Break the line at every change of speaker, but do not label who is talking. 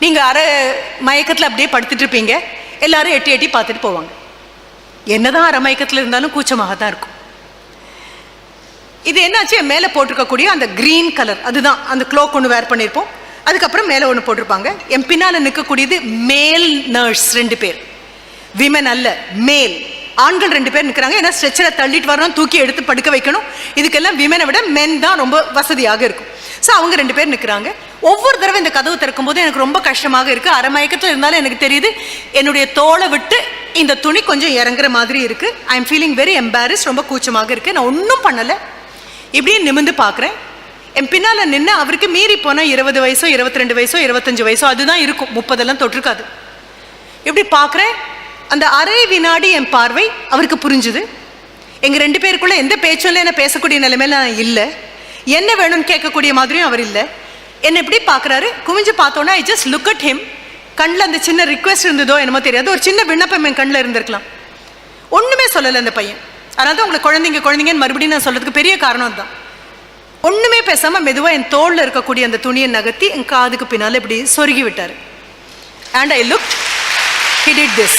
நீங்கள் அரை மயக்கத்தில் அப்படியே படுத்துட்டு இருப்பீங்க, எல்லாரும் எட்டி எட்டி பார்த்துட்டு போவாங்க. என்னதான் அரை மயக்கத்தில் இருந்தாலும் கூச்சமாக தான் இருக்கும். இது என்னாச்சு, என் மேலே போட்டிருக்கக்கூடிய அந்த கிரீன் கலர், அதுதான் அந்த க்ளோக் ஒன்று வேர் பண்ணியிருப்போம். அதுக்கப்புறம் மேலே ஒன்று போட்டிருப்பாங்க. என் பின்னால் நிற்கக்கூடியது மேல் நர்ஸ் 2 பேர், விமன் அல்ல, மேல் ஆண்கள் 2 பேர் நிற்கிறாங்க. ஏன்னா ஸ்ட்ரெச்சரை தள்ளிட்டு வரணும், தூக்கி எடுத்து படுக்க வைக்கணும். இதுக்கெல்லாம் விமனை விட மென் தான் ரொம்ப வசதியாக இருக்கும். ஸோ அவங்க 2 பேர் நிற்கிறாங்க. ஒவ்வொரு தடவை இந்த கதவு திறக்கும் போது எனக்கு ரொம்ப கஷ்டமாக இருக்குது. அரை மயக்கத்தில் இருந்தாலும் எனக்கு தெரியுது என்னுடைய தோலை விட்டு இந்த துணி கொஞ்சம் இறங்குற மாதிரி இருக்குது. I am feeling very embarrassed, ரொம்ப கூச்சமாக இருக்குது. நான் ஒன்றும் பண்ணலை, இப்படியே நிமிந்து பார்க்குறேன். என் பின்னால் நின்று அவருக்கு மீறி போனால் 20 வயசோ 22 வயசோ 25 வயசோ அதுதான் இருக்கும், 30 தொட்டிருக்காது. இப்படி பார்க்குறேன். அந்த அரை வினாடி என் பார்வை அவருக்கு புரிஞ்சுது. எங்கள் 2 பேருக்குள்ளே எந்த பேச்சும் இல்லை, என்ன பேசக்கூடிய நிலைமையில நான் இல்லை. என்ன வேணும்னு கேட்கக்கூடிய மாதிரியும் அவர் இல்லை. என்னை எப்படி பார்க்குறாரு, குமிஞ்சு பார்த்தோன்னா I just look at him. கண்ணில் அந்த சின்ன ரிக்வெஸ்ட் இருந்ததோ என்னமோ தெரியாது, ஒரு சின்ன விண்ணப்பம் என் கண்ணில் இருந்திருக்கலாம். ஒன்றுமே சொல்லலை அந்த பையன். அதனால தான் உங்களை குழந்தைங்கன்னு மறுபடியும் நான் சொல்கிறதுக்கு பெரிய காரணம் தான். ஒன்றுமே பேசாமல் மெதுவாக என் தோளில் இருக்கக்கூடிய அந்த துணியை நகர்த்தி என் காதுக்கு பின்னால் இப்படி சொருகி விட்டார். And I look, he did this.